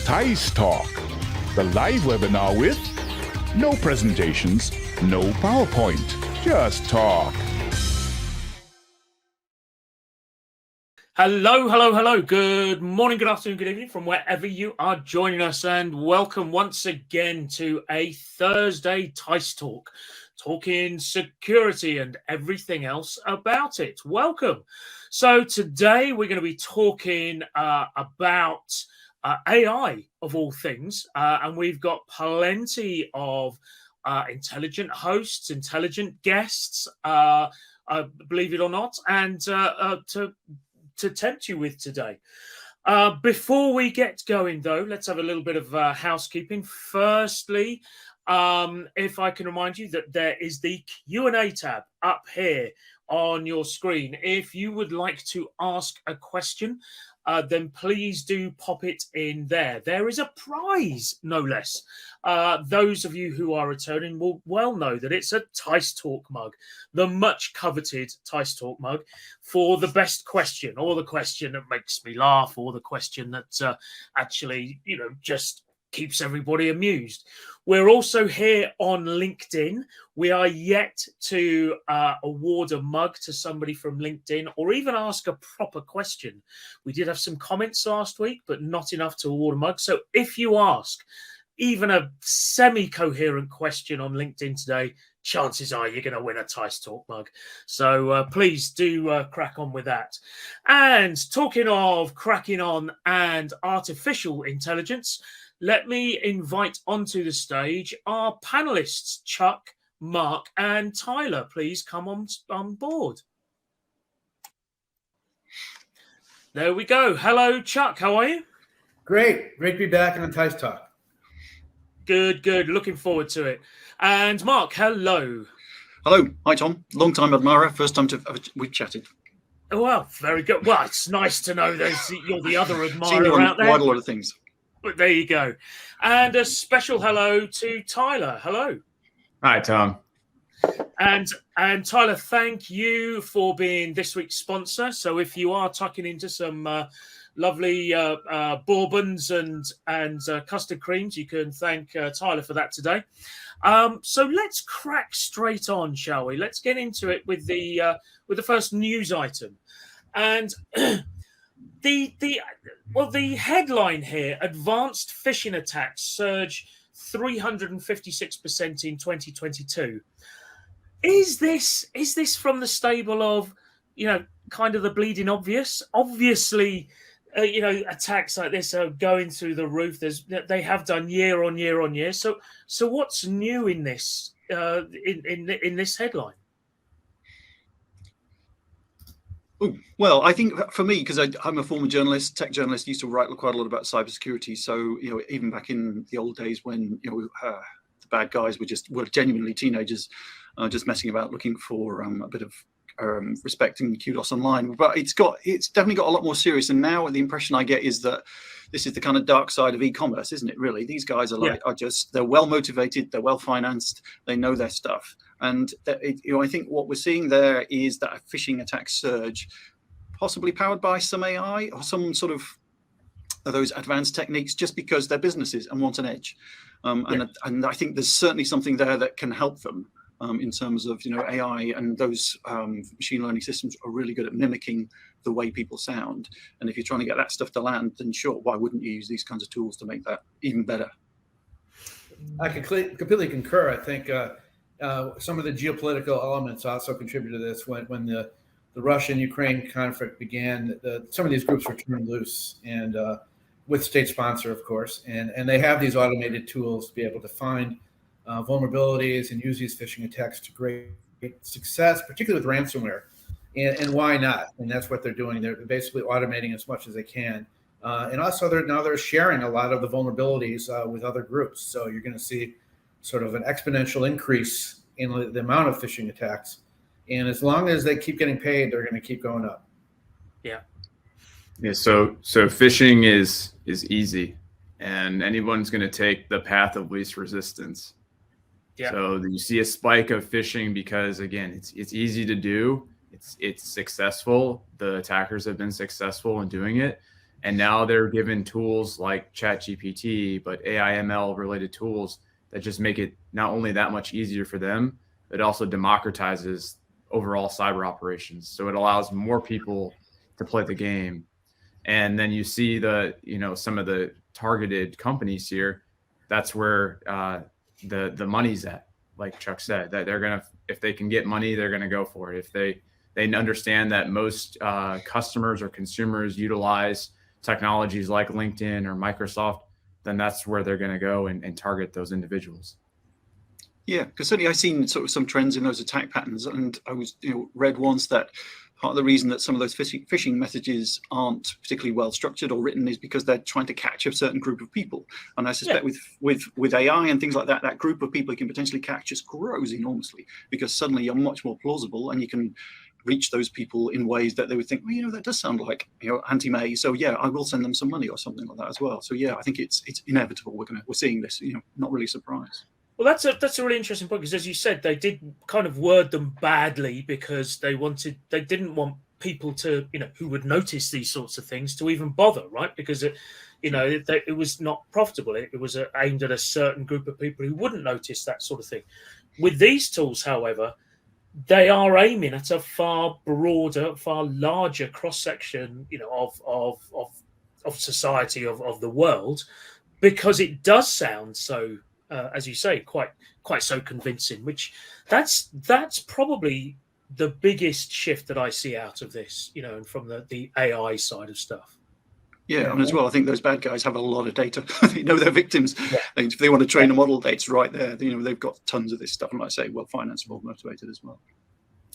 teissTalk, the live webinar with no presentations, no PowerPoint, just talk. Hello. Good morning, good afternoon, good evening from wherever you are joining us, and welcome once again to a Thursday teissTalk, talking security and everything else about it. Welcome. So today we're going to be talking about AI of all things, and we've got plenty of intelligent hosts, intelligent guests, believe it or not, and to tempt you with today. Before we get going, though, let's have a little bit of housekeeping. Firstly, if I can remind you that there is the Q&A tab up here on your screen. If you would like to ask a question, then please do pop it in there. There is a prize, no less. Those of you who are returning will well know that it's a teissTalk mug, the much coveted teissTalk mug for the best question, or the question that makes me laugh, or the question that actually, just keeps everybody amused. We're also here on LinkedIn. We are yet to award a mug to somebody from LinkedIn, or even ask a proper question. We did have some comments last week, but not enough to award a mug. So if you ask even a semi-coherent question on LinkedIn today, chances are you're going to win a teissTalk mug. So please do crack on with that. And talking of cracking on and artificial intelligence, let me invite onto the stage our panelists, Chuck, Mark, and Tyler. Please come on board. There we go. Hello, Chuck. How are you? Great to be back on teissTalk. Good. Looking forward to it. And Mark, hello. Hello. Hi, Tom. Long time admirer. First time we've chatted. Oh, well, very good. Well, it's nice to know that you're the other admirer Seen you on out there. quite a lot of things. But there you go. And a special hello to Tyler. Hello. Hi, Tom. And Tyler, thank you for being this week's sponsor. So if you are tucking into some lovely bourbons and custard creams, you can thank Tyler for that today. So let's crack straight on, shall we? Let's get into it with the first news item. And the headline here: advanced phishing attacks surge 356% in 2022. Is this from the stable of, kind of the bleeding obvious? Obviously, attacks like this are going through the roof. They have done year on year. So what's new in this in this headline? Ooh, well, I think for me, because I'm a former journalist, tech journalist, used to write quite a lot about cybersecurity. So even back in the old days when the bad guys were genuinely teenagers, just messing about, looking for a bit of respecting kudos online. But it's definitely got a lot more serious. And now the impression I get is that this is the kind of dark side of e-commerce, isn't it? Really, these guys they're well motivated, they're well financed, they know their stuff. And I think what we're seeing there is that a phishing attack surge, possibly powered by some AI or some sort of those advanced techniques, just because they're businesses and want an edge. And I think there's certainly something there that can help them in terms of AI, and those machine learning systems are really good at mimicking the way people sound. And if you're trying to get that stuff to land, then sure, why wouldn't you use these kinds of tools to make that even better? I completely concur. I think some of the geopolitical elements also contribute to this. When the Russian-Ukraine conflict began, some of these groups were turned loose, and with state sponsor, of course, and they have these automated tools to be able to find vulnerabilities and use these phishing attacks to great success, particularly with ransomware. And why not? And that's what they're doing. They're basically automating as much as they can. And also they're sharing a lot of the vulnerabilities with other groups. So you're going to see sort of an exponential increase in the amount of phishing attacks. And as long as they keep getting paid, they're going to keep going up. Yeah. So phishing is easy, and anyone's going to take the path of least resistance. Yeah. So you see a spike of phishing because, again, it's easy to do. It's successful. The attackers have been successful in doing it. And now they're given tools like ChatGPT, but AI ML related tools that just make it not only that much easier for them, it also democratizes overall cyber operations. So it allows more people to play the game. And then you see some of the targeted companies here. That's where the money's at. Like Chuck said, that they're gonna, if they can get money, they're gonna go for it. If they understand that most customers or consumers utilize technologies like LinkedIn or Microsoft, then that's where they're going to go and target those individuals. Yeah, because certainly I've seen sort of some trends in those attack patterns, and I was read once that part of the reason that some of those phishing messages aren't particularly well structured or written is because they're trying to catch a certain group of people. And I suspect with AI and things like that, that group of people you can potentially catch just grows enormously, because suddenly you're much more plausible and you can reach those people in ways that they would think, well, that does sound like Auntie May, so yeah, I will send them some money or something like that as well. So yeah, I think it's inevitable. We're seeing this. Not really surprised. Well, that's a really interesting point, because as you said, they did kind of word them badly because they didn't want people to who would notice these sorts of things to even bother, right? Because it was not profitable. It was aimed at a certain group of people who wouldn't notice that sort of thing. With these tools, however, they are aiming at a far broader, far larger cross section, of society, of the world, because it does sound so, as you say, quite so convincing. Which that's probably the biggest shift that I see out of this, and from the AI side of stuff. Yeah, and as well, I think those bad guys have a lot of data. They know their victims. Yeah. If they want to train a model, it's right there. They've got tons of this stuff, and like I say, well, financeable, motivated as well.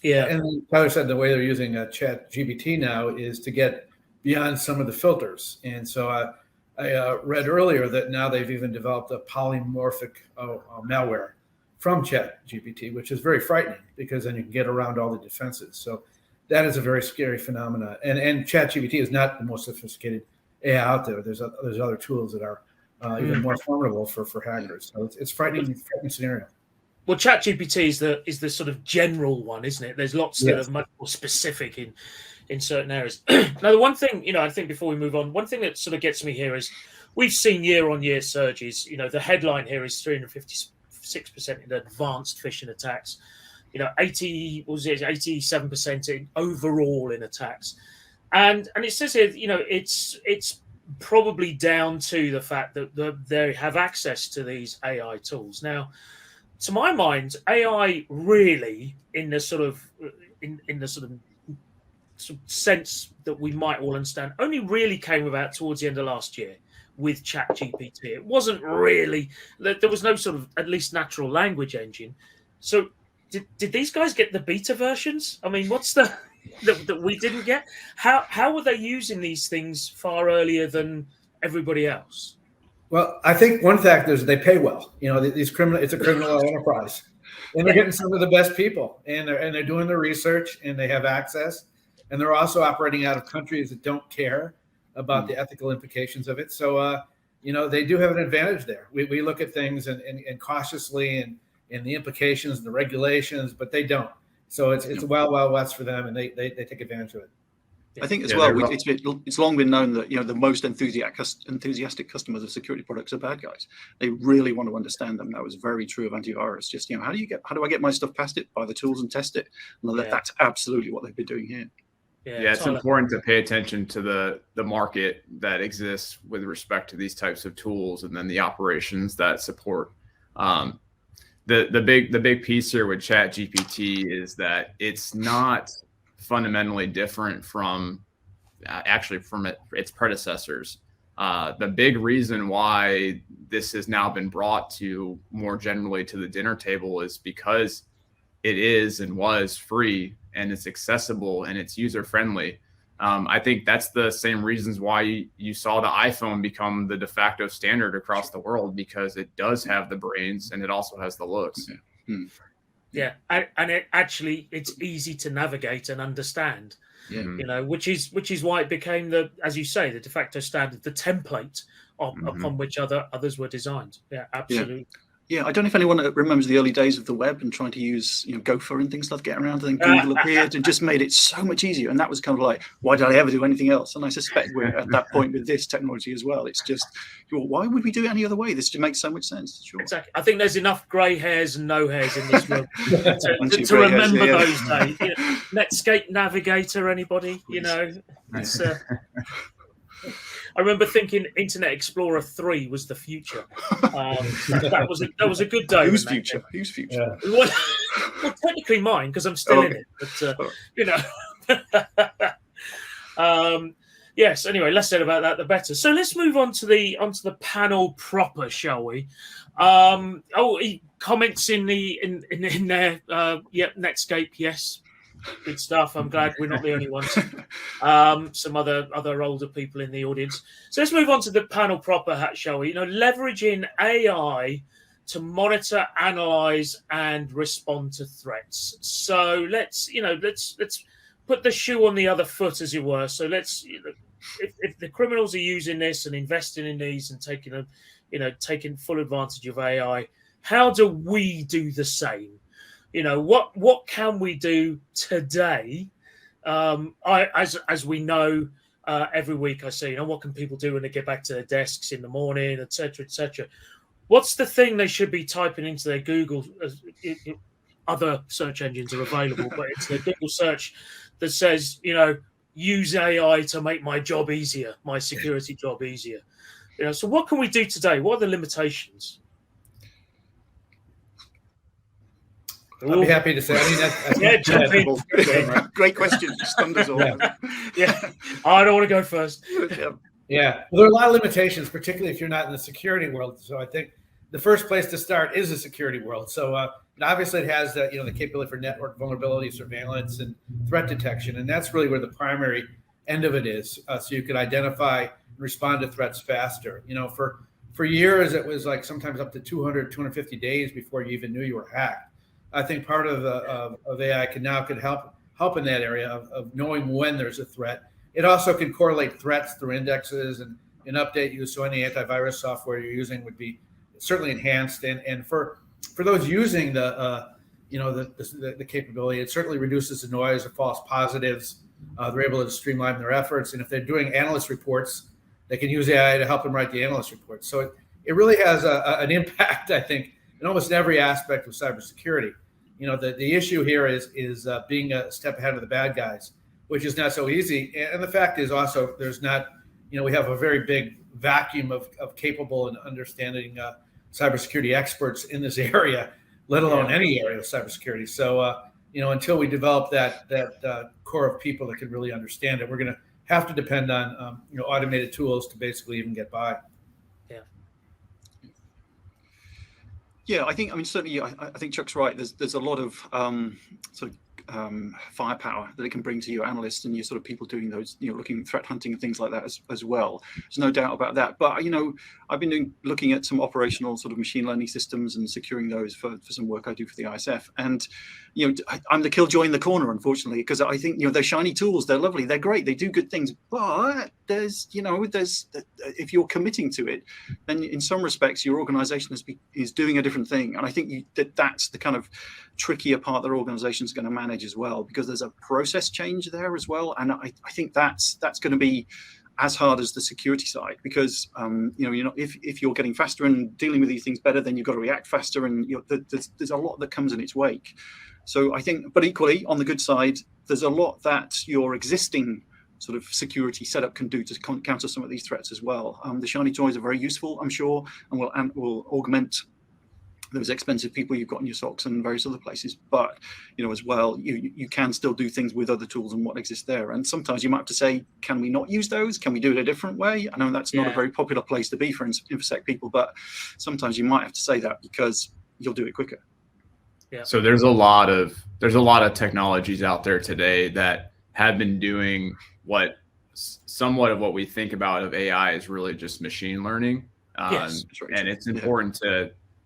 Yeah, and Tyler said the way they're using ChatGPT now is to get beyond some of the filters. And so I read earlier that now they've even developed a polymorphic malware from ChatGPT, which is very frightening, because then you can get around all the defenses. So that is a very scary phenomena. And ChatGPT is not the most sophisticated AI out there. There's other tools that are even more formidable for hackers. So it's frightening scenario. Well, ChatGPT is the sort of general one, isn't it? There's lots that are much more specific in certain areas. Now, the one thing, I think before we move on, one thing that sort of gets me here is we've seen year-on-year surges. The headline here is 356% in advanced phishing attacks. 87% in overall in attacks, and it says here, it's probably down to the fact that they have access to these AI tools. Now, to my mind, AI really, in the sort of sense that we might all understand, only really came about towards the end of last year with ChatGPT. It wasn't really, there was no sort of at least natural language engine. So did these guys get the beta versions? I mean, what's that we didn't get? How were they using these things far earlier than everybody else? Well, I think one factor is they pay well. It's a criminal enterprise, and they're getting some of the best people, and they're doing the research, and they have access, and they're also operating out of countries that don't care about the ethical implications of it. So, they do have an advantage there. We look at things and cautiously and the implications and the regulations, but they don't. So it's a wild west for them, and they take advantage of it. I think as well, it's long been known that the most enthusiastic customers of security products are bad guys. They really want to understand them. That was very true of antivirus. Just how do I get my stuff past it? Buy the tools and test it. And that's absolutely what they've been doing here. Yeah, it's important to pay attention to the market that exists with respect to these types of tools, and then the operations that support. The big piece here with ChatGPT is that it's not fundamentally different from its predecessors. The big reason why this has now been brought to more generally to the dinner table is because it is and was free, and it's accessible, and it's user friendly. I think that's the same reasons why you saw the iPhone become the de facto standard across the world, because it does have the brains and it also has the looks. Yeah, and it's easy to navigate and understand. Yeah. Which is why it became as you say, the de facto standard, the template upon which others were designed. Yeah, absolutely. Yeah, I don't know if anyone remembers the early days of the web and trying to use, Gopher and things like that to get around. And then Google appeared and just made it so much easier. And that was kind of like, why did I ever do anything else? And I suspect we're at that point with this technology as well. It's just, why would we do it any other way? This just makes so much sense. Sure. Exactly. I think there's enough grey hairs and no hairs in this room to remember those days. Netscape Navigator, anybody? It's. I remember thinking Internet Explorer 3 was the future. That was a good day. Whose future? Whose future? Yeah. Well, technically mine, because I'm still in it. But yes. Anyway, less said about that, the better. So let's move on to the panel proper, shall we? Comments in there. Netscape, yes. Good stuff. I'm glad we're not the only ones. Some other older people in the audience. So let's move on to the panel proper, shall we? Leveraging AI to monitor, analyze, and respond to threats. So let's put the shoe on the other foot, as it were. So if the criminals are using this and investing in these and taking full advantage of AI, how do we do the same? What can we do today? As we know, every week I say, what can people do when they get back to their desks in the morning, etc., etc. What's the thing they should be typing into their Google? Other search engines are available, but it's the Google search that says, use AI to make my job easier, my security job easier. So what can we do today? What are the limitations? I'd be happy to say. Great question. Stunned us all. Yeah. I don't want to go first. Yeah. Well, there are a lot of limitations, particularly if you're not in the security world. So I think the first place to start is the security world. So obviously it has the capability for network vulnerability surveillance and threat detection, and that's really where the primary end of it is. So you could identify and respond to threats faster. For years it was like sometimes up to 200, 250 days before you even knew you were hacked. I think part of AI can help in that area of knowing when there's a threat. It also can correlate threats through indexes and update you, so any antivirus software you're using would be certainly enhanced. And for those using the capability, it certainly reduces the noise of false positives. They're able to streamline their efforts, and if they're doing analyst reports, they can use AI to help them write the analyst reports. So it really has an impact, I think, in almost every aspect of cybersecurity. The issue here is being a step ahead of the bad guys, which is not so easy. And the fact is also there's not, we have a very big vacuum of capable and understanding cybersecurity experts in this area, let alone any area of cybersecurity. So, until we develop that core of people that can really understand it, we're going to have to depend on, automated tools to basically even get by. Yeah, I think certainly I think Chuck's right. There's a lot of firepower that it can bring to your analysts and your sort of people doing those, looking threat hunting and things like that as well. There's no doubt about that. But I've been looking at some operational sort of machine learning systems and securing those for some work I do for the ISF. And I'm the killjoy in the corner, unfortunately, because I think they're shiny tools, they're lovely, they're great, they do good things. But there's if you're committing to it, then in some respects your organization is doing a different thing. And I think that's the kind of trickier part that organizations are going to manage as well, because there's a process change there as well. And I think that's going to be as hard as the security side, because if you're getting faster and dealing with these things better, then you've got to react faster, and there's a lot that comes in its wake. So I think, but equally on the good side, there's a lot that your existing sort of security setup can do to counter some of these threats as well. The shiny toys are very useful, I'm sure, and will augment those expensive people you've got in your socks and various other places. But as well, you can still do things with other tools and what exists there. And sometimes you might have to say, can we not use those? Can we do it a different way? I know that's not a very popular place to be for InfoSec people, but sometimes you might have to say that because you'll do it quicker. Yeah. So there's a lot of technologies out there today that have been doing somewhat of what we think about of AI is really just machine learning. Yes, right. And it's important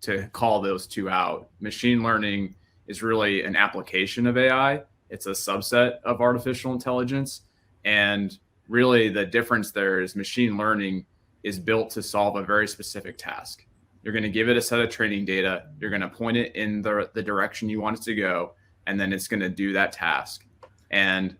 to call those two out. Machine learning is really an application of AI. It's a subset of artificial intelligence. And really the difference there is machine learning is built to solve a very specific task. You're going to give it a set of training data. You're going to point it in the direction you want it to go, and then it's going to do that task. And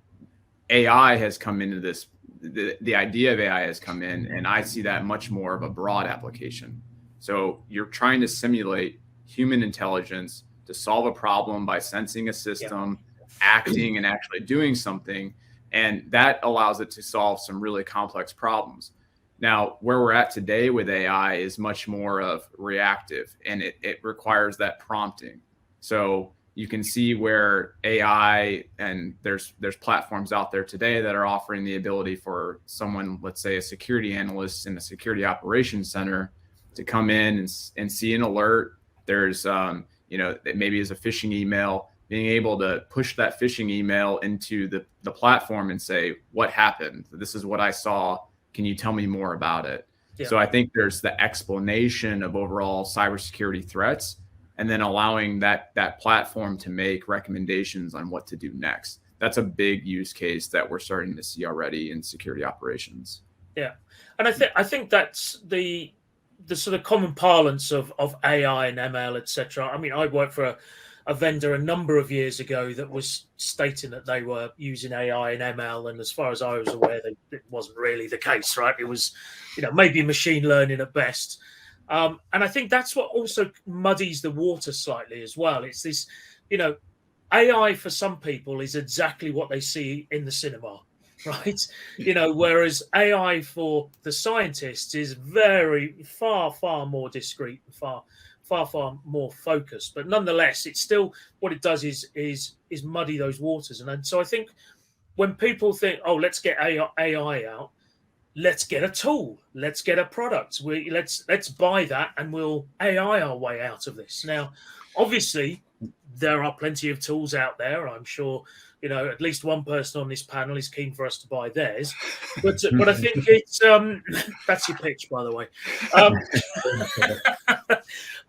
AI has come into this. The idea of AI has come in, and I see that much more of a broad application. So you're trying to simulate human intelligence to solve a problem by sensing a system, acting and actually doing something. And that allows it to solve some really complex problems. Now, where we're at today with AI is much more of reactive, and it requires that prompting. So you can see where AI, and there's platforms out there today that are offering the ability for someone, let's say a security analyst in a security operations center, to come in and see an alert. There's, maybe as a phishing email, being able to push that phishing email into the platform and say, what happened? This is what I saw. Can you tell me more about it? Yeah. So I think there's the explanation of overall cybersecurity threats, and then allowing that platform to make recommendations on what to do next. That's a big use case that we're starting to see already in security operations. Yeah, and I think that's the sort of common parlance of AI and ML, etc. I mean, I worked for a vendor a number of years ago that was stating that they were using AI and ML, and as far as I was aware, it wasn't really the case, right? It was, maybe machine learning at best. And I think that's what also muddies the water slightly as well. It's this, AI for some people is exactly what they see in the cinema, right? Whereas AI for the scientists is far more discreet, far more focused. But nonetheless, it's still, what it does is muddy those waters. And so I think when people think, oh, let's get AI out, let's get a tool, let's get a product, let's buy that, and we'll AI our way out of this. Now, obviously, there are plenty of tools out there. I'm sure at least one person on this panel is keen for us to buy theirs. But I think it's that's your pitch, by the way.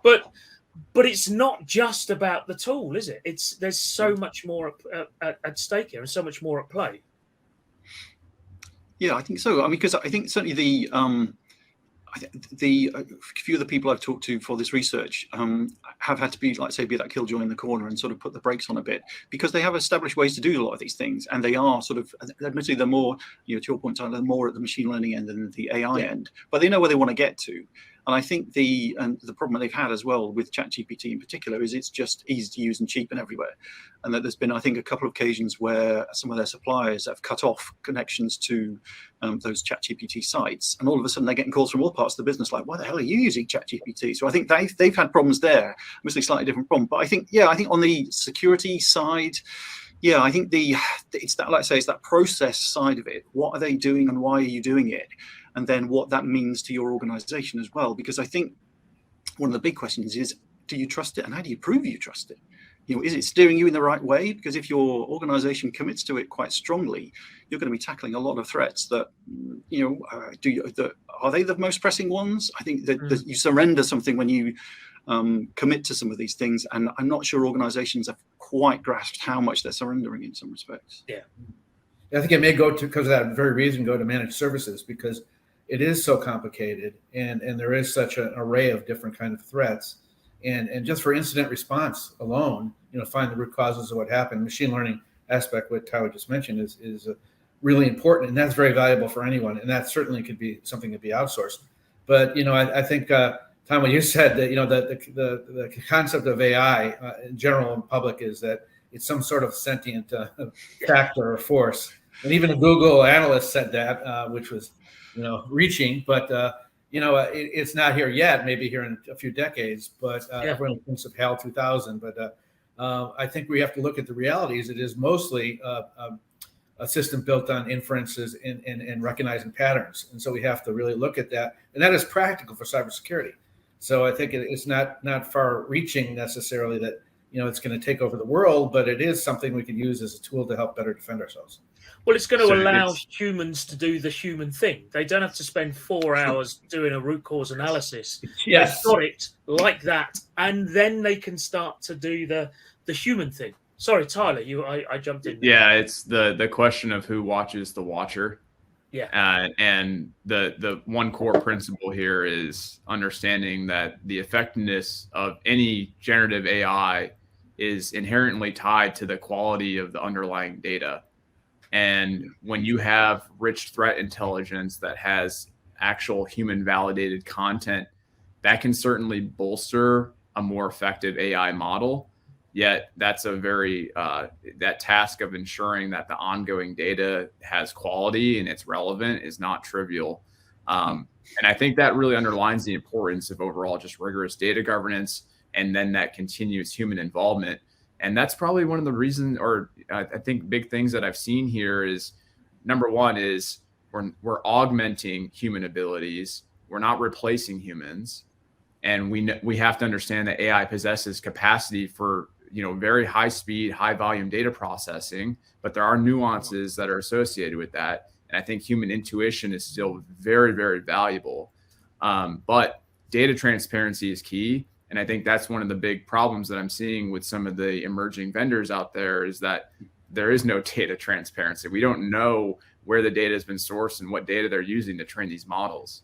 But it's not just about the tool, is it? There's so much more at stake here, and so much more at play. Yeah, I think so. I mean, because I think certainly a few of the people I've talked to for this research have had to be, like, say, be that killjoy in the corner and sort of put the brakes on a bit, because they have established ways to do a lot of these things, and they are sort of, admittedly, they're more, to your point, Tyler, they're more at the machine learning end than the AI end, but they know where they want to get to. And I think the problem they've had as well with ChatGPT in particular is it's just easy to use and cheap and everywhere. And that there's been, I think, a couple of occasions where some of their suppliers have cut off connections to those ChatGPT sites. And all of a sudden they're getting calls from all parts of the business like, why the hell are you using ChatGPT? So I think they've had problems there, obviously slightly different problem. But I think on the security side, I think it's that, like I say, it's that process side of it. What are they doing and why are you doing it? And then what that means to your organization as well. Because I think one of the big questions is, do you trust it? And how do you prove you trust it? Is it steering you in the right way? Because if your organization commits to it quite strongly, you're going to be tackling a lot of threats that, are they the most pressing ones? I think that you surrender something when you commit to some of these things. And I'm not sure organizations have quite grasped how much they're surrendering in some respects. Yeah. I think it may because of that very reason, go to managed services, because it is so complicated, and there is such an array of different kind of threats, and just for incident response alone, find the root causes of what happened. Machine learning aspect, what Tyler just mentioned, is really important, and that's very valuable for anyone, and that certainly could be something to be outsourced. But I think Tom, what you said, that the concept of AI in general in public is that it's some sort of sentient factor or force, and even a Google analyst said that, which was reaching, but it's not here yet. Maybe here in a few decades. But everyone thinks of HAL 2000. But I think we have to look at the realities. It is mostly a system built on inferences and recognizing patterns, and so we have to really look at that. And that is practical for cybersecurity. So I think it's not far-reaching necessarily that it's going to take over the world, but it is something we can use as a tool to help better defend ourselves. Well, it's going to allow humans to do the human thing. They don't have to spend 4 hours doing a root cause analysis. Yes. They've got it like that, and then they can start to do the human thing. Sorry, Tyler, I jumped in there. Yeah, it's the question of who watches the watcher. Yeah. And the one core principle here is understanding that the effectiveness of any generative AI is inherently tied to the quality of the underlying data. And when you have rich threat intelligence that has actual human validated content, that can certainly bolster a more effective AI model. Yet that's a very that task of ensuring that the ongoing data has quality and it's relevant is not trivial. And I think that really underlines the importance of overall just rigorous data governance and then that continuous human involvement. And that's probably one of the reasons, or I think big things that I've seen here is, number one is we're augmenting human abilities. We're not replacing humans. And we have to understand that AI possesses capacity for, very high speed, high volume data processing, but there are nuances that are associated with that. And I think human intuition is still very, very valuable. But data transparency is key. And I think that's one of the big problems that I'm seeing with some of the emerging vendors out there is that there is no data transparency. We don't know where the data has been sourced and what data they're using to train these models.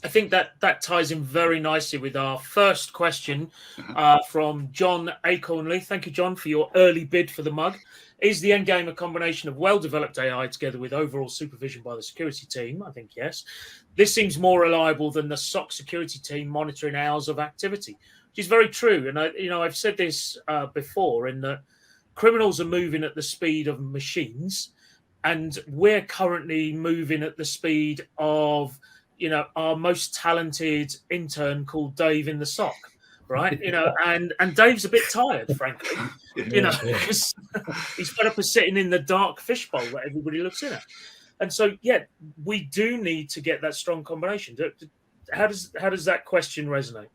I think that ties in very nicely with our first question from John Acornley. Thank you, John, for your early bid for the mug. Is the end game a combination of well-developed AI together with overall supervision by the security team? I think yes. This seems more reliable than the SOC security team monitoring hours of activity, which is very true. And I've said this before, in that criminals are moving at the speed of machines, and we're currently moving at the speed of our most talented intern called Dave in the SOC. Right, and Dave's a bit tired, frankly, because he's fed up of sitting in the dark fishbowl that everybody looks in at. And so, we do need to get that strong combination. How does that question resonate?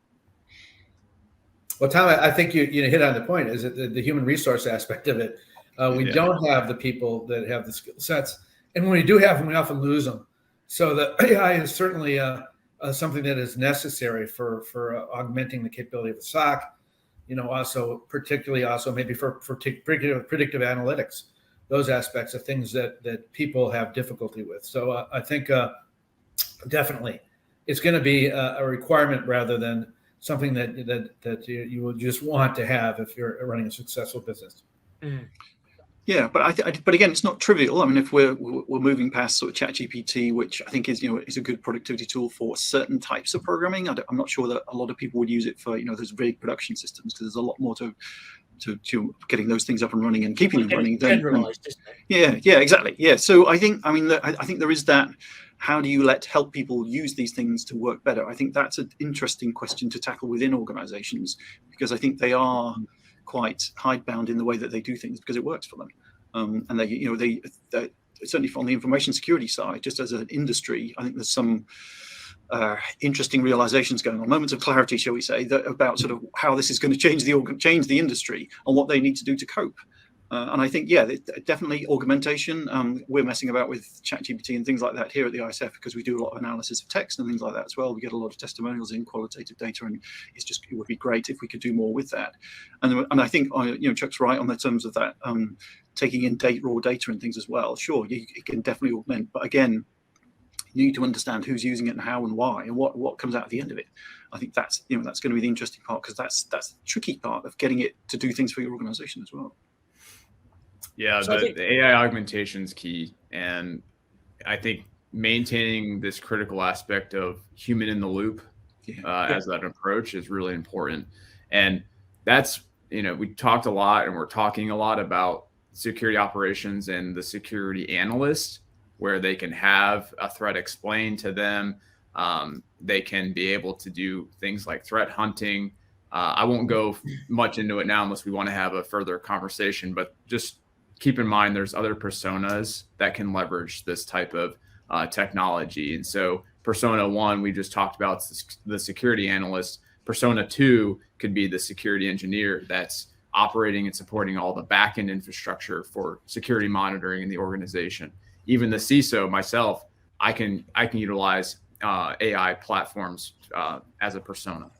Well, Tom, I think you hit on the point. Is it the human resource aspect of it? We don't have the people that have the skill sets, and when we do have them, we often lose them. So the AI is certainly something that is necessary for augmenting the capability of the SOC. Also particularly maybe for predictive analytics, those aspects of things that people have difficulty with. So I think definitely it's going to be a requirement rather than something that you will just want to have if you're running a successful business. Mm. Yeah, but but again, it's not trivial. I mean, if we're moving past sort of ChatGPT, which I think is a good productivity tool for certain types of programming, I'm not sure that a lot of people would use it for those big production systems, because there's a lot more to getting those things up and running and keeping them running. Generalized, isn't it? Yeah, exactly. Yeah, so I think there is that. How do you help people use these things to work better? I think that's an interesting question to tackle within organizations, because I think they are quite hidebound in the way that they do things because it works for them. And they certainly from the information security side, just as an industry, I think there's some interesting realizations going on, moments of clarity, shall we say, about sort of how this is going to change the industry and what they need to do to cope. And I think, definitely augmentation. We're messing about with ChatGPT and things like that here at the ISF because we do a lot of analysis of text and things like that as well. We get a lot of testimonials in qualitative data, and it would be great if we could do more with that. And I think Chuck's right on the terms of that, taking in raw data and things as well. Sure, it can definitely augment, but again, you need to understand who's using it and how and why and what comes out at the end of it. I think that's going to be the interesting part, because that's the tricky part of getting it to do things for your organization as well. Yeah, the AI augmentation is key. And I think maintaining this critical aspect of human in the loop as that approach is really important. And that's, we talked a lot and we're talking a lot about security operations and the security analyst, where they can have a threat explained to them. They can be able to do things like threat hunting. I won't go much into it now unless we want to have a further conversation, but just keep in mind there's other personas that can leverage this type of technology. And so persona 1, we just talked about the security analyst. Persona 2 could be the security engineer that's operating and supporting all the backend infrastructure for security monitoring in the organization. Even the CISO, myself, I can utilize AI platforms as a persona.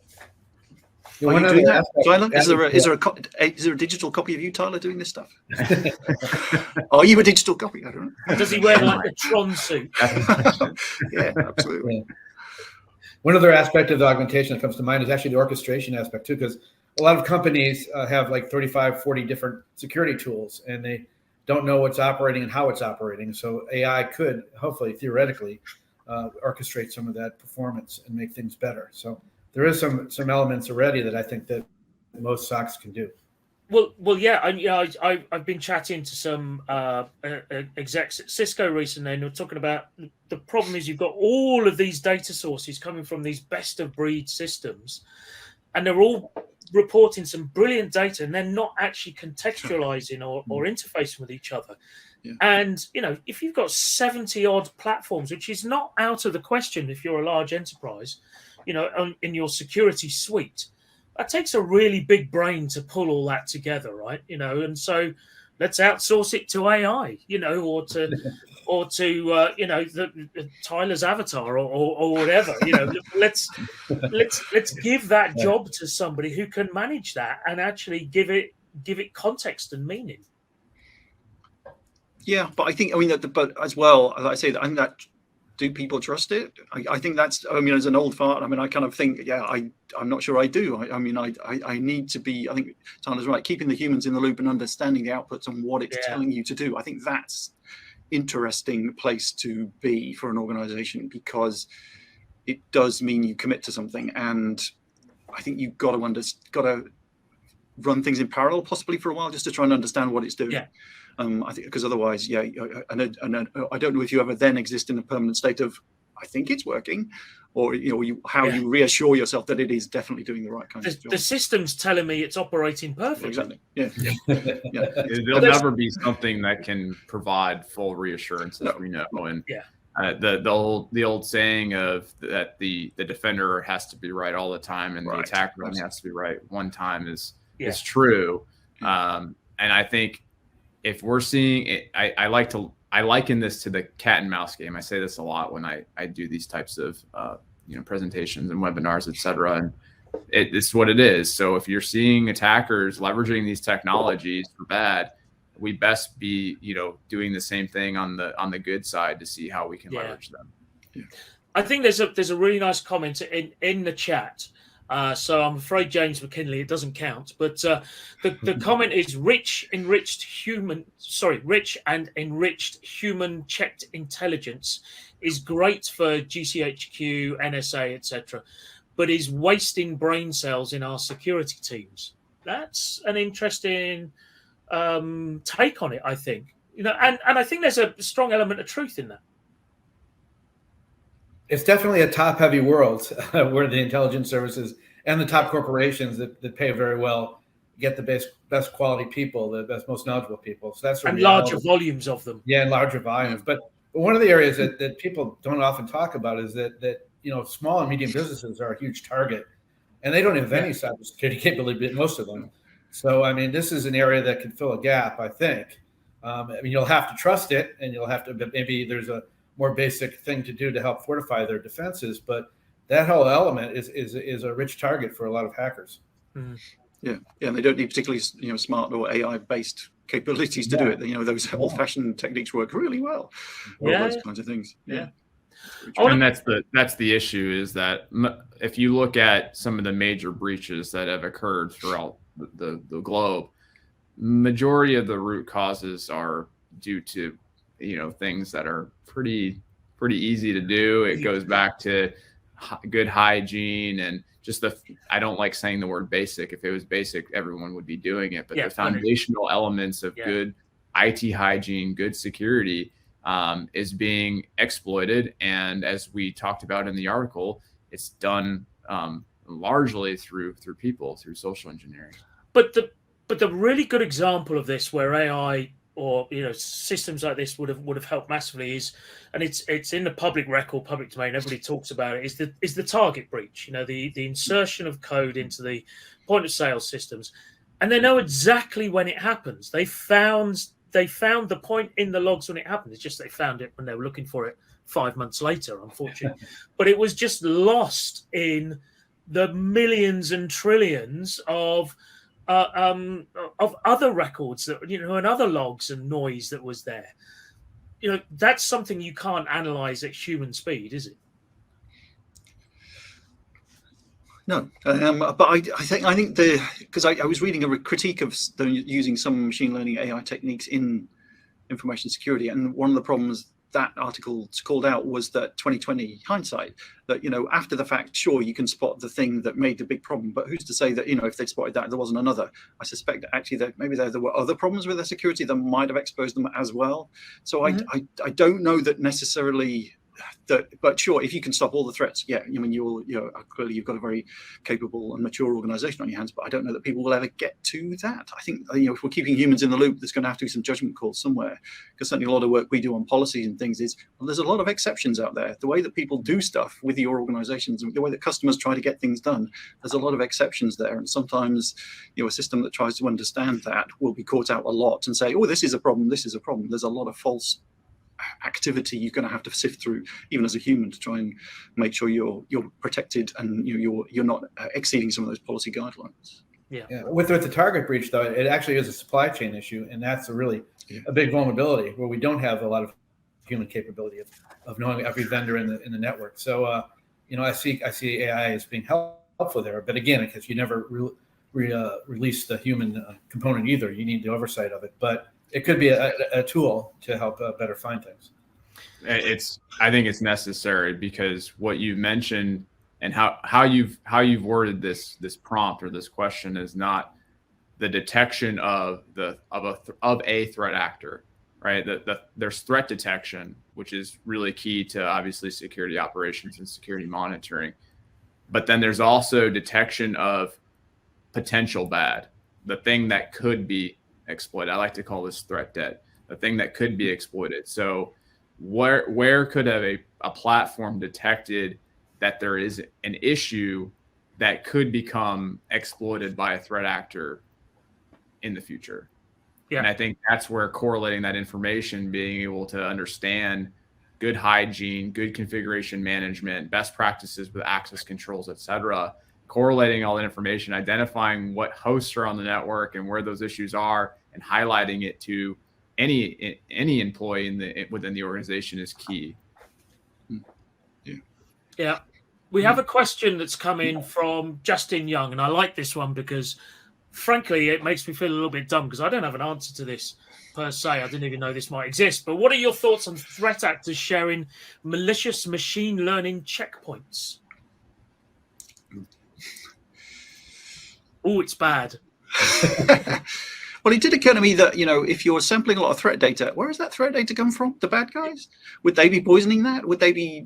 One Are you other doing that, aspect- Tyler? Is there a digital copy of you, Tyler, doing this stuff? Are you a digital copy? I don't know. Does he wear like the Tron suit? Yeah, absolutely. Yeah. One other aspect of the augmentation that comes to mind is actually the orchestration aspect too, because a lot of companies have like 35, 40 different security tools, and they don't know what's operating and how it's operating. So AI could hopefully, theoretically, orchestrate some of that performance and make things better. So there is some elements already that I think that most SOCs can do. Well, yeah. I've been chatting to some execs at Cisco recently, and we're talking about the problem is you've got all of these data sources coming from these best of breed systems, and they're all reporting some brilliant data, and they're not actually contextualizing or interfacing with each other. Yeah. And if you've got 70 odd platforms, which is not out of the question if you're a large enterprise, in your security suite. That takes a really big brain to pull all that together, right? And so let's outsource it to AI, or to Tyler's avatar or whatever. Let's give that job to somebody who can manage that and actually give it context and meaning. Yeah, but but as well, as I say, I think that. Do people trust it? I think that's, as an old fart, I kind of think, I'm not sure I do. I need to be, I think Tyler's right, keeping the humans in the loop and understanding the outputs and what it's telling you to do. I think that's interesting place to be for an organization, because it does mean you commit to something. And I think you've got to run things in parallel, possibly for a while, just to try and understand what it's doing. Yeah. I think because otherwise, and I don't know if you ever then exist in a permanent state of, I think it's working, or you reassure yourself that it is definitely doing the right kind of job. The system's telling me it's operating perfectly. Exactly. Yeah. There'll never be something that can provide full reassurance, as we know. And the old saying of that the defender has to be right all the time, and the attacker only has to be right one time is true. And I think, if we're seeing it, I liken this to the cat and mouse game. I say this a lot when I do these types of presentations and webinars, etc. And it's what it is. So if you're seeing attackers leveraging these technologies for bad, we best be doing the same thing on the good side to see how we can leverage them. Yeah. I think there's a really nice comment in the chat. So I'm afraid, James McKinley, it doesn't count. But the comment is rich and enriched human checked intelligence is great for GCHQ, NSA, etc., but is wasting brain cells in our security teams. That's an interesting take on it, I think. And I think there's a strong element of truth in that. It's definitely a top-heavy world where the intelligence services and the top corporations that pay very well get the best quality people, the most knowledgeable people. So that's larger volumes of them. Yeah, and larger volumes. But one of the areas that people don't often talk about is that small and medium businesses are a huge target, and they don't have any cybersecurity capability, most of them. So this is an area that can fill a gap, I think. You'll have to trust it, and you'll have to, maybe there's a more basic thing to do to help fortify their defenses, but that whole element is a rich target for a lot of hackers. Mm-hmm. Yeah, and they don't need particularly smart or AI-based capabilities to do it. Those old-fashioned techniques work really well. Those kinds of things. Yeah. And that's the issue, is that if you look at some of the major breaches that have occurred throughout the globe, majority of the root causes are due to things that are pretty easy to do. It goes back to good hygiene and just I don't like saying the word basic. If it was basic, everyone would be doing it. But the foundational elements of good IT hygiene, good security is being exploited. And as we talked about in the article, it's done largely through people, through social engineering. But the really good example of this, where AI or systems like this would have helped massively, is, and it's in the public record, public domain, everybody talks about it, is the target breach. The insertion of code into the point of sale systems, and they know exactly when it happens. They found the point in the logs when it happened. It's just they found it when they were looking for it 5 months later, unfortunately. But it was just lost in the millions and trillions of other records that, and other logs and noise that was there. That's something you can't analyze at human speed, is it? No, but I think because I was reading a critique of using some machine learning AI techniques in information security, and one of the problems that article called out was that 2020 hindsight, that after the fact, sure, you can spot the thing that made the big problem, but who's to say that if they spotted that there wasn't another? I suspect actually that maybe there were other problems with their security that might have exposed them as well. So I don't know that necessarily. But sure, if you can stop all the threats, yeah, clearly you've got a very capable and mature organization on your hands. But I don't know that people will ever get to that. I think if we're keeping humans in the loop, there's going to have to be some judgment calls somewhere. Because certainly a lot of work we do on policies and things is, well, there's a lot of exceptions out there. The way that people do stuff with your organizations, and the way that customers try to get things done, there's a lot of exceptions there. And sometimes a system that tries to understand that will be caught out a lot and say, oh, this is a problem. This is a problem. There's a lot of false activity you're going to have to sift through, even as a human, to try and make sure you're protected and you're not exceeding some of those policy guidelines. Yeah. With the target breach, though, it actually is a supply chain issue, and that's a big vulnerability where we don't have a lot of human capability of knowing every vendor in the network. So I see AI as being helpful there, but again, because you never release the human component either, you need the oversight of it, but it could be a tool to help better find things. I think it's necessary, because what you mentioned and how you've worded this prompt or this question is not the detection of a threat actor, right? There's threat detection, which is really key to obviously security operations and security monitoring, but then there's also detection of potential bad, the thing that could be exploited. I like to call this threat debt, the thing that could be exploited. So where could have a platform detected that there is an issue that could become exploited by a threat actor in the future? Yeah. And I think that's where correlating that information, being able to understand good hygiene, good configuration management, best practices with access controls, et cetera, correlating all that information, identifying what hosts are on the network and where those issues are, and highlighting it to any employee within the organization is key. Yeah. We have a question that's come in from Justin Young, and I like this one because, frankly, it makes me feel a little bit dumb because I don't have an answer to this per se. I didn't even know this might exist. But what are your thoughts on threat actors sharing malicious machine learning checkpoints? Oh, it's bad. Well, it did occur to me that, if you're sampling a lot of threat data, where does that threat data come from? The bad guys? Would they be poisoning that? Would they be,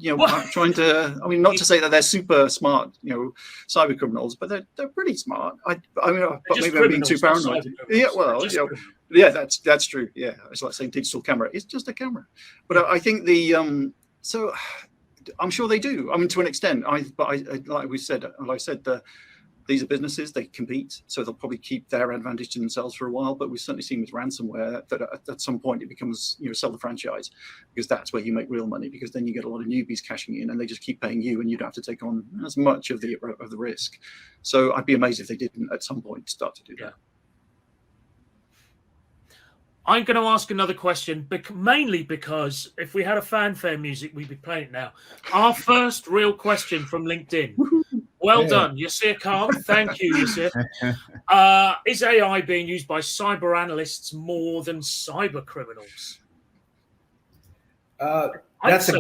trying to, not to say that they're super smart, cyber criminals, but they're pretty smart. But maybe I'm being too paranoid. Yeah, well, yeah, that's true. Yeah, it's like saying digital camera. It's just a camera. But I think so I'm sure they do. I mean, to an extent, like I said, these are businesses, they compete, so they'll probably keep their advantage to themselves for a while. But we've certainly seen with ransomware that at some point it becomes, sell the franchise, because that's where you make real money, because then you get a lot of newbies cashing in and they just keep paying you and you don't have to take on as much of the risk. So I'd be amazed if they didn't at some point start to do that. I'm going to ask another question, mainly because if we had a fanfare music, we'd be playing it now. Our first real question from LinkedIn. Well done, Yasir Khan. Thank you, Yasir. Is AI being used by cyber analysts more than cyber criminals? That's a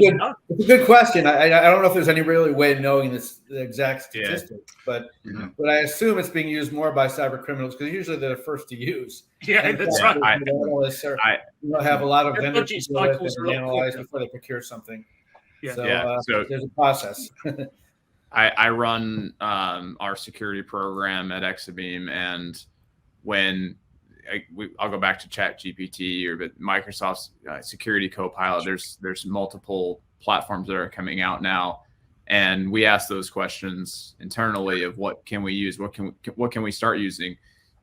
good question. I don't know if there's any really way of knowing the exact statistics, but I assume it's being used more by cyber criminals because usually they're the first to use. Yeah, that's right. Analysts have a lot of vendors to do it and analyze before they procure something. Yeah. So there's a process. I run our security program at Exabeam, and when I'll go back to ChatGPT or Microsoft's Security Copilot, there's multiple platforms that are coming out now, and we ask those questions internally of what can we use, what can we start using.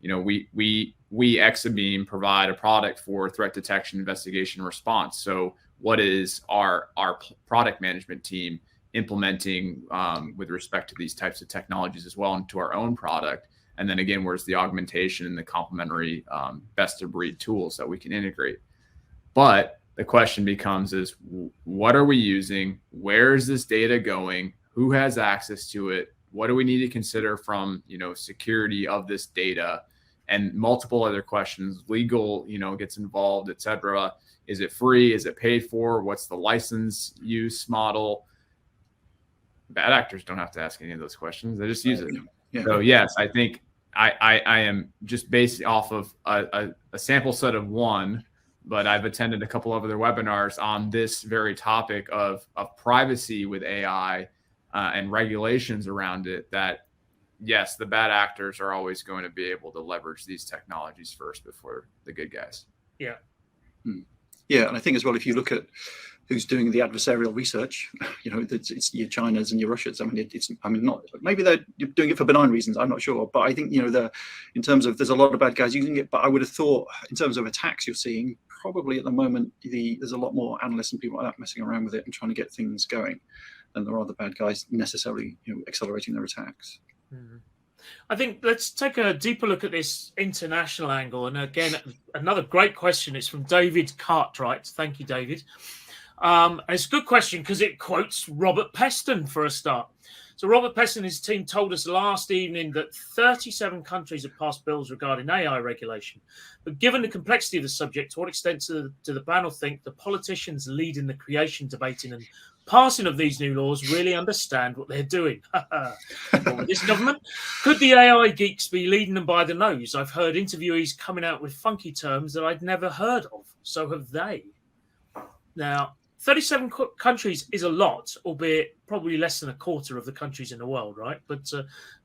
We Exabeam provide a product for threat detection, investigation, response. So what is our product management team implementing with respect to these types of technologies as well into our own product. And then again, where's the augmentation and the complementary best of breed tools that we can integrate. But the question becomes is, what are we using? Where is this data going? Who has access to it? What do we need to consider from, security of this data? And multiple other questions, legal, gets involved, et cetera. Is it free? Is it paid for? What's the license use model? Bad actors don't have to ask any of those questions. They just use it. Yeah. So yes, I think I am just based off of a sample set of one, but I've attended a couple of other webinars on this very topic of privacy with AI and regulations around it, that yes, the bad actors are always going to be able to leverage these technologies first before the good guys. Yeah. Yeah, and I think as well, if you look at who's doing the adversarial research, it's your Chinas and your Russians. I mean, not maybe they're doing it for benign reasons. I'm not sure, but I think in terms of there's a lot of bad guys using it. But I would have thought in terms of attacks you're seeing, probably at the moment there's a lot more analysts and people like that messing around with it and trying to get things going than there are the bad guys necessarily accelerating their attacks. Mm-hmm. I think let's take a deeper look at this international angle. And again, another great question is from David Cartwright. Thank you, David. And it's a good question because it quotes Robert Peston for a start. So Robert Peston and his team told us last evening that 37 countries have passed bills regarding AI regulation. But given the complexity of the subject, to what extent do the panel think the politicians leading the creation, debating and passing of these new laws really understand what they're doing? Well, this government? Could the AI geeks be leading them by the nose? I've heard interviewees coming out with funky terms that I'd never heard of. So have they. Now, 37 countries is a lot, albeit probably less than a quarter of the countries in the world, right? But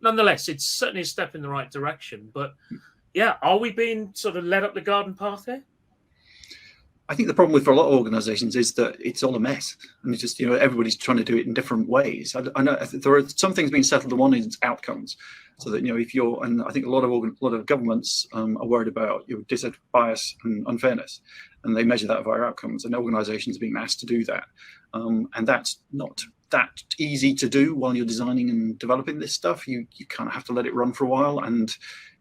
nonetheless, it's certainly a step in the right direction. But yeah, are we being sort of led up the garden path here? I think the problem with for a lot of organizations is that it's all a mess, and it's just everybody's trying to do it in different ways. I know there are some things being settled. The one is outcomes, so that if you're, and I think a lot of governments are worried about disadvantage, bias, and unfairness, and they measure that via outcomes. And organizations are being asked to do that, and that's not that easy to do while you're designing and developing this stuff. You kind of have to let it run for a while, and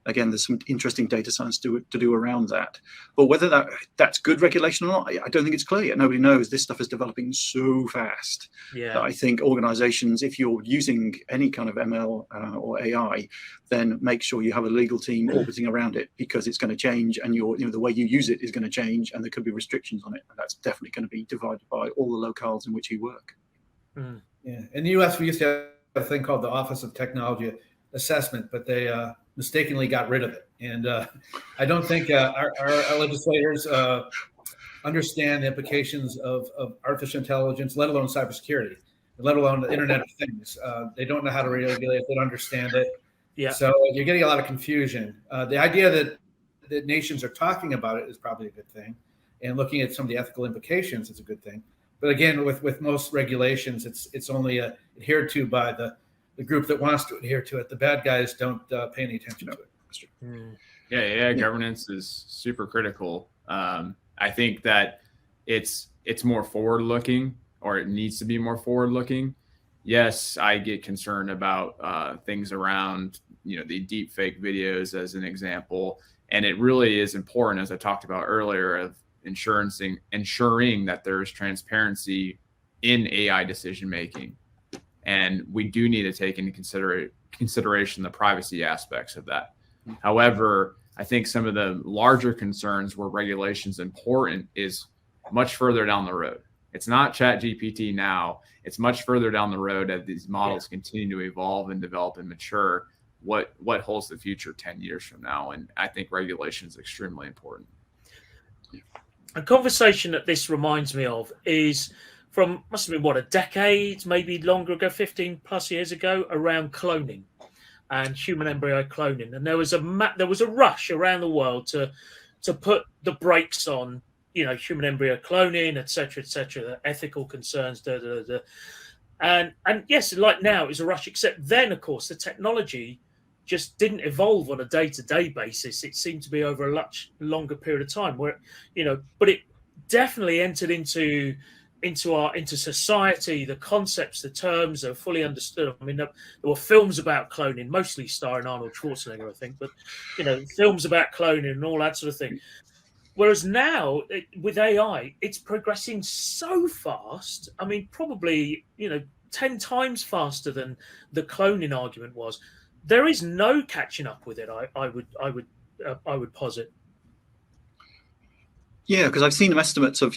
again, there's some interesting data science to do around that. But whether that's good regulation or not, I don't think it's clear yet. Nobody knows. This stuff is developing so fast that I think organizations, if you're using any kind of ML or AI, then make sure you have a legal team orbiting around it, because it's going to change, and the way you use it is going to change, and there could be restrictions on it. And that's definitely going to be divided by all the locales in which you work. Mm. Yeah. In the U.S., we used to have a thing called the Office of Technology Assessment, but they mistakenly got rid of it. And I don't think our legislators understand the implications of artificial intelligence, let alone cybersecurity, let alone the Internet of Things. They don't know how to regulate it. They don't understand it. Yeah. So you're getting a lot of confusion. The idea that nations are talking about it is probably a good thing. And looking at some of the ethical implications is a good thing. But again, with most regulations, it's only adhered to by the group that wants to adhere to it. The bad guys don't pay any attention to it. Yeah. Governance is super critical. I think that it's more forward-looking, or it needs to be more forward-looking. Yes, I get concerned about things around, the deep fake videos as an example. And it really is important, as I talked about earlier, of ensuring that there is transparency in AI decision-making. And we do need to take into consideration the privacy aspects of that. However, I think some of the larger concerns where regulation is important is much further down the road. It's not ChatGPT now. It's much further down the road as these models continue to evolve and develop and mature. What holds the future 10 years from now? And I think regulation is extremely important. A conversation that this reminds me of is from, must have been a decade, maybe longer ago, 15 plus years ago, around cloning and human embryo cloning. And there was a rush around the world to put the brakes on, human embryo cloning, et cetera, the ethical concerns, And yes, like now, it's a rush, except then, of course, the technology just didn't evolve on a day-to-day basis. It seemed to be over a much longer period of time but it definitely entered into into society, the concepts, the terms are fully understood. I mean, there were films about cloning, mostly starring Arnold Schwarzenegger, I think, but films about cloning and all that sort of thing. Whereas now with AI, it's progressing so fast. I mean, probably 10 times faster than the cloning argument was. There is no catching up with it. I would posit. Yeah, because I've seen estimates of,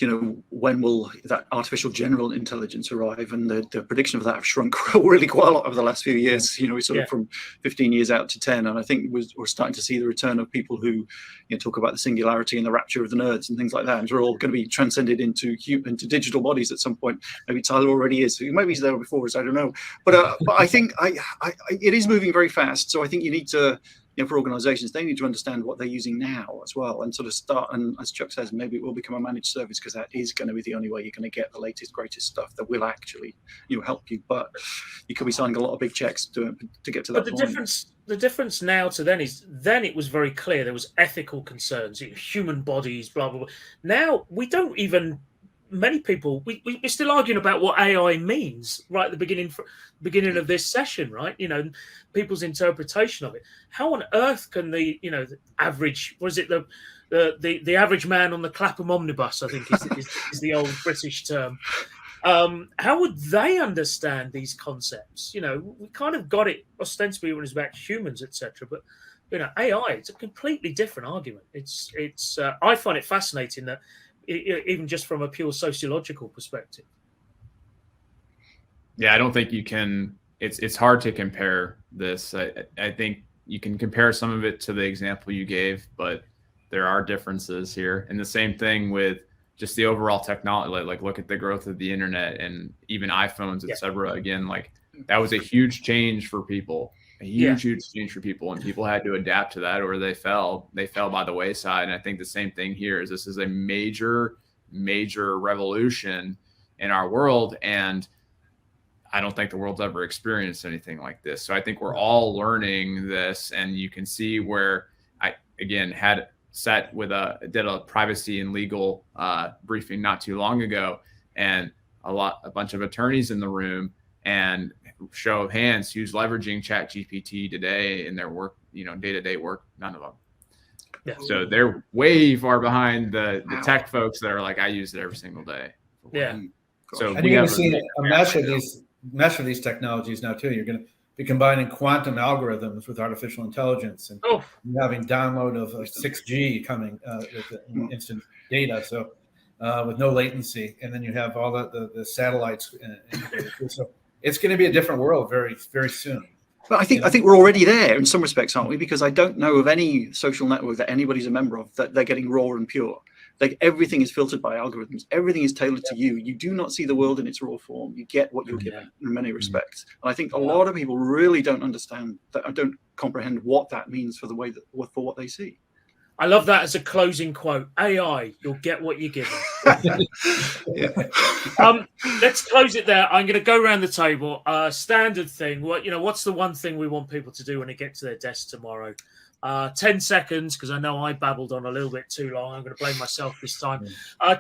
when will that artificial general intelligence arrive, and the prediction of that have shrunk really quite a lot over the last few years. We're sort of from 15 years out to 10, and I think we're starting to see the return of people who talk about the singularity and the rapture of the nerds and things like that. And we're all going to be transcended into digital bodies at some point. Maybe Tyler already is. Maybe he's there before us. I don't know. But I think it is moving very fast. So I think you need to. For organizations, they need to understand what they're using now as well, and sort of start. And as Chuck says, maybe it will become a managed service, because that is going to be the only way you're going to get the latest, greatest stuff that will actually help you. But you could be signing a lot of big checks to get to that point. The difference now to then is it was very clear there was ethical concerns, human bodies, blah blah blah. Now we don't even. Many people we're still arguing about what AI means right at the beginning of this session, right? People's interpretation of it. How on earth can the average, was it the average man on the Clapham omnibus, I think is the old British term. How would they understand these concepts? We kind of got it ostensibly when it's about humans, etc. But AI, it's a completely different argument. It's I find it fascinating that even just from a pure sociological perspective. Yeah, I don't think you can. It's hard to compare this. I think you can compare some of it to the example you gave, but there are differences here. And the same thing with just the overall technology. Like look at the growth of the internet and even iPhones, etc. Again, like that was a huge change for people. A huge change for people, and people had to adapt to that, or they fell by the wayside. And I think the same thing here is this is a major revolution in our world, and I don't think the world's ever experienced anything like this. So I think we're all learning this, and you can see where I again did a privacy and legal briefing not too long ago, and a bunch of attorneys in the room, and show of hands who's leveraging ChatGPT today in their work, day-to-day work. None of them. Yeah. So they're way far behind the tech folks that are like, I use it every single day. Yeah. So and you're going to see a mesh of these technologies now too. You're going to be combining quantum algorithms with artificial intelligence, and having download of 6G coming with instant data. So with no latency, and then you have all the satellites. So it's going to be a different world very, very soon. But I think we're already there in some respects, aren't we? Because I don't know of any social network that anybody's a member of that they're getting raw and pure. Like everything is filtered by algorithms. Everything is tailored to you. You do not see the world in its raw form. You get what you're given in many respects. And I think a lot of people really don't understand that, or don't comprehend what that means for for what they see. I love that as a closing quote. AI, you'll get what you're given. Let's close it there. I'm going to go around the table. Standard thing. What's the one thing we want people to do when they get to their desk tomorrow? 10 seconds, because I know I babbled on a little bit too long. I'm going to blame myself this time.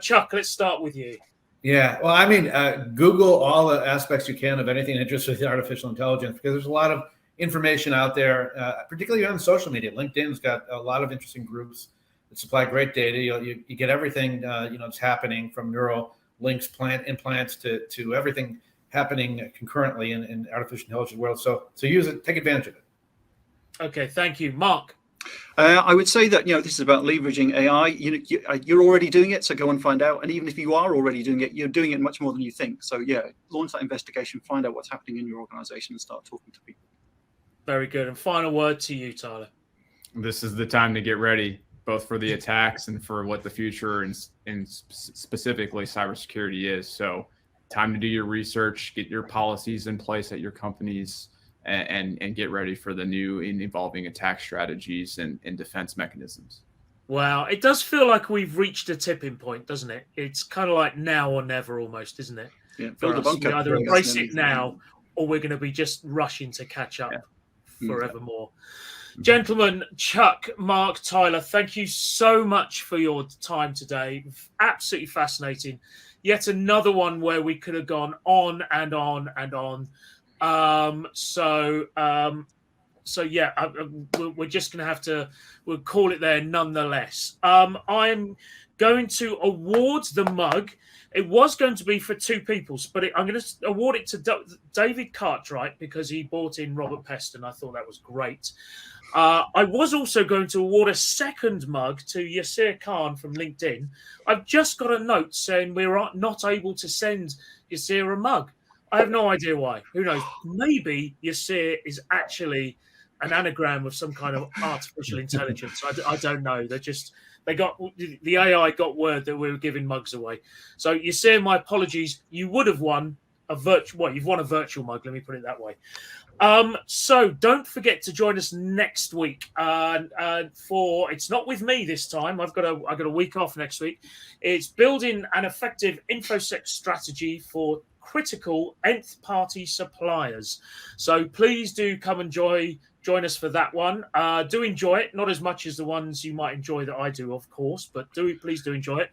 Chuck, let's start with you. Yeah. Well, I mean, Google all the aspects you can of anything interested in artificial intelligence, because there's a lot of information out there, particularly on social media. LinkedIn's got a lot of interesting groups that supply great data. You get everything that's happening, from neural links, plant implants to everything happening concurrently in artificial intelligence world. So use it, take advantage of it. Okay, thank you, Mark. I would say that this is about leveraging AI. You're already doing it, so go and find out. And even if you are already doing it, you're doing it much more than you think. So launch that investigation, find out what's happening in your organization, and start talking to people. Very good. And final word to you, Tyler. This is the time to get ready, both for the attacks and for what the future and specifically cybersecurity is. So time to do your research, get your policies in place at your companies, and get ready for the new and evolving attack strategies and defense mechanisms. Wow. It does feel like we've reached a tipping point, doesn't it? It's kind of like now or never almost, isn't it? Yeah, build a bunker. Either embrace it now, or we're going to be just rushing to catch up forevermore. Gentlemen, Chuck, Mark, Tyler, thank you so much for your time today. Absolutely fascinating. yet another one where we could have gone on and on and on. So yeah, we're just going to have to, we'll call it there nonetheless. I'm going to award the mug. It was going to be for two people, but I'm going to award it to David Cartwright because he brought in Robert Peston. I thought that was great. I was also going to award a second mug to Yasir Khan from LinkedIn. I've just got a note saying we're not able to send Yasir a mug. I have no idea why. Who knows? Maybe Yasir is actually an anagram of some kind of artificial intelligence. I don't know. The AI got word that we were giving mugs away. So Yasir, my apologies. You would have won a virtual. Well, you've won a virtual mug. Let me put it that way. So don't forget to join us next week. For it's not with me this time. I've got a week off next week. It's building an effective InfoSec strategy for critical nth party suppliers. So please do come and join us for that one. Do enjoy it, not as much as the ones you might enjoy that I do, of course, but please do enjoy it.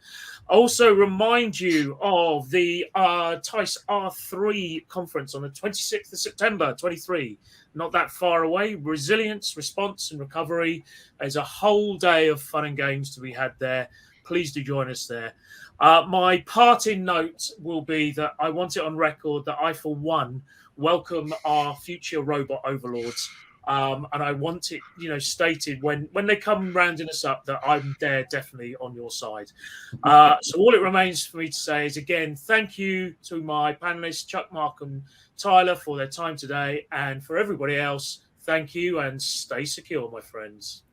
Also remind you of the TEIS R3 conference on the 26th of September 23. Not that far away. Resilience, response and recovery. There's a whole day of fun and games to be had there. Please do join us there. My parting note will be that I want it on record that I, for one, welcome our future robot overlords. And I want it, stated when they come rounding us up that I'm there definitely on your side. So all it remains for me to say is, again, thank you to my panelists, Chuck, Mark and Tyler, for their time today. And for everybody else, thank you and stay secure, my friends.